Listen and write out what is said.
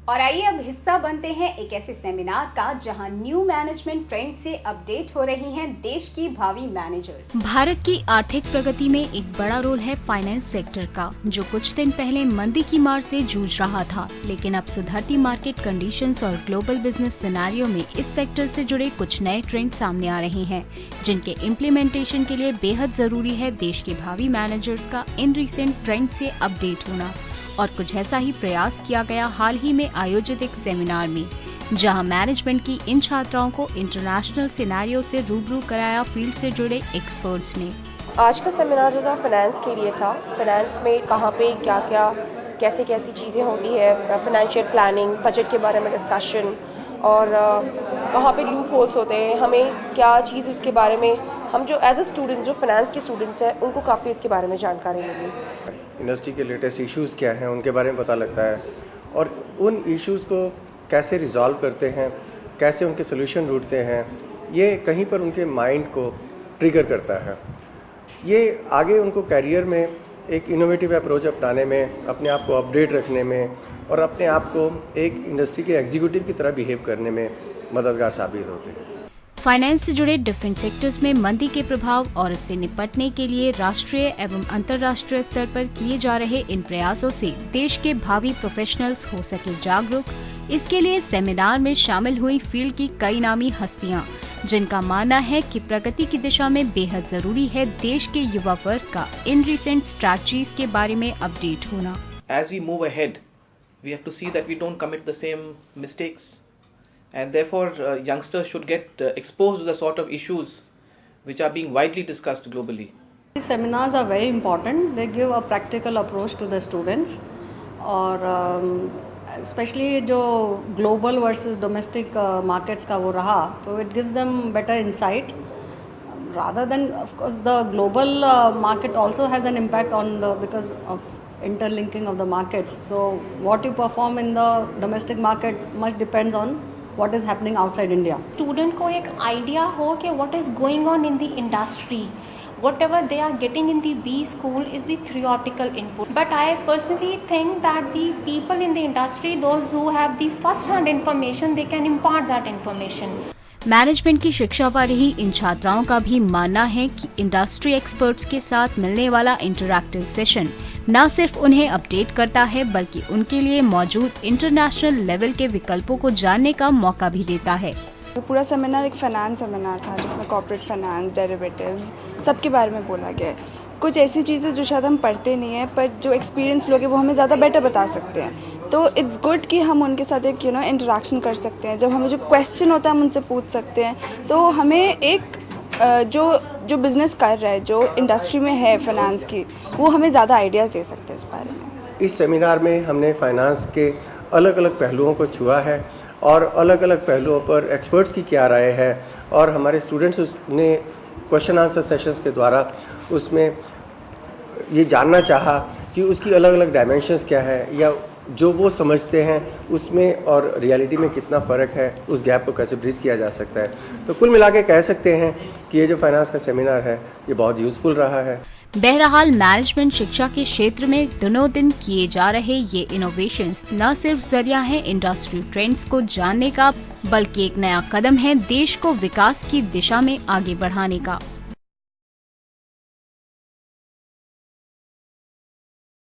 और आइए अब हिस्सा बनते हैं एक ऐसे सेमिनार का जहां न्यू मैनेजमेंट ट्रेंड से अपडेट हो रही हैं देश की भावी मैनेजर्स। भारत की आर्थिक प्रगति में एक बड़ा रोल है फाइनेंस सेक्टर का, जो कुछ दिन पहले मंदी की मार से जूझ रहा था, लेकिन अब सुधरती मार्केट कंडीशंस और ग्लोबल बिजनेस सिनेरियो में इस सेक्टर से जुड़े कुछ नए ट्रेंड सामने आ रहे हैं, जिनके इम्प्लीमेंटेशन के लिए बेहद जरूरी है देश के भावी मैनेजर्स का इन रिसेंट ट्रेंड से अपडेट होना। और कुछ ऐसा ही प्रयास किया गया हाल ही में आयोजित एक सेमिनार में, जहां मैनेजमेंट की इन छात्राओं को इंटरनेशनल सिनेरियो से रूबरू कराया फील्ड से जुड़े एक्सपर्ट्स ने। आज का सेमिनार जो था फाइनेंस के लिए था। फाइनेंस में कहाँ पे क्या क्या कैसे कैसी चीज़ें होती है, फाइनेंशियल प्लानिंग, बजट के बारे में डिस्कशन और कहाँ पे लूप होल्स होते हैं, हमें क्या चीज़ उसके बारे में, हम जो एज अ स्टूडेंट्स जो फाइनेंस के स्टूडेंट्स हैं उनको काफ़ी इसके बारे में जानकारी मिली। इंडस्ट्री के लेटेस्ट इश्यूज़ क्या हैं उनके बारे में पता लगता है और उन इश्यूज़ को कैसे रिजॉल्व करते हैं, कैसे उनके सोल्यूशन ढूंढते हैं, ये कहीं पर उनके माइंड को ट्रिगर करता है। ये आगे उनको करियर में एक इनोवेटिव अप्रोच अपनाने में, अपने आप को अपडेट रखने में और अपने आप को एक इंडस्ट्री के एग्जीक्यूटिव की तरह बिहेव करने में मददगार साबित होते हैं। फाइनेंस से जुड़े डिफरेंट सेक्टर्स में मंदी के प्रभाव और इससे निपटने के लिए राष्ट्रीय एवं अंतर्राष्ट्रीय स्तर पर किए जा रहे इन प्रयासों से देश के भावी प्रोफेशनल्स हो सके जागरूक। इसके लिए सेमिनार में शामिल हुई फील्ड की कई नामी हस्तियां, जिनका मानना है कि प्रगति की दिशा में बेहद जरूरी है देश के युवा वर्ग का इन रिसेंट स्ट्रैटेजीज के बारे में अपडेट होना। As we move ahead, we have to see that we don't commit the same mistakes. And therefore, youngsters should get exposed to the sort of issues which are being widely discussed globally. These seminars are very important. They give a practical approach to the students, और especially जो global versus domestic markets का वो रहा, तो it gives them better insight. Rather than, of course, the global market also has an impact on because of interlinking of the markets. So what you perform in the domestic market much depends on what is happening outside India. Student को एक idea हो कि what is going on in the industry. Whatever they are getting in the B school is the theoretical input. But I personally think that the people in the industry, those who have the first-hand information, they can impart that information. Management की शिक्षा पर ही इन छात्राओं का भी मानना है कि industry experts के साथ मिलने वाला इंटरैक्टिव सेशन न सिर्फ उन्हें अपडेट करता है, बल्कि उनके लिए मौजूद इंटरनेशनल लेवल के विकल्पों को जानने का मौका भी देता है। तो पूरा सेमिनार एक फाइनेंस सेमिनार था, जिसमें कॉर्पोरेट फाइनेंस, डेरिवेटिव्स सबके बारे में बोला गया है। कुछ ऐसी चीज़ें जो शायद हम पढ़ते नहीं हैं, पर जो एक्सपीरियंस लोग हैं वो हमें ज़्यादा बेटर बता सकते हैं। तो इट्स गुड कि हम उनके साथ एक इंटरेक्शन कर सकते हैं। जब हमें जो क्वेश्चन होता है हम उनसे पूछ सकते हैं, तो हमें एक जो बिज़नेस कर रहा है, जो इंडस्ट्री में है फाइनेंस की, वो हमें ज़्यादा आइडियाज़ दे सकते हैं इस बारे में। इस सेमिनार में हमने फाइनेंस के अलग अलग पहलुओं को छुआ है और अलग अलग पहलुओं पर एक्सपर्ट्स की क्या राय है, और हमारे स्टूडेंट्स ने क्वेश्चन आंसर सेशंस के द्वारा उसमें ये जानना चाहा कि उसकी अलग अलग डायमेंशंस क्या है, या जो वो समझते हैं उसमें और रियलिटी में कितना फ़र्क है, उस गैप को कैसे ब्रिज किया जा सकता है। तो कुल मिला के कह सकते हैं कि ये जो फाइनेंस का सेमिनार है ये बहुत यूज़फुल रहा है। बहरहाल मैनेजमेंट शिक्षा के क्षेत्र में दिनों दिन किए जा रहे ये इनोवेशंस न सिर्फ जरिया है इंडस्ट्री ट्रेंड्स को जानने का, बल्कि एक नया कदम है देश को विकास की दिशा में आगे बढ़ाने का।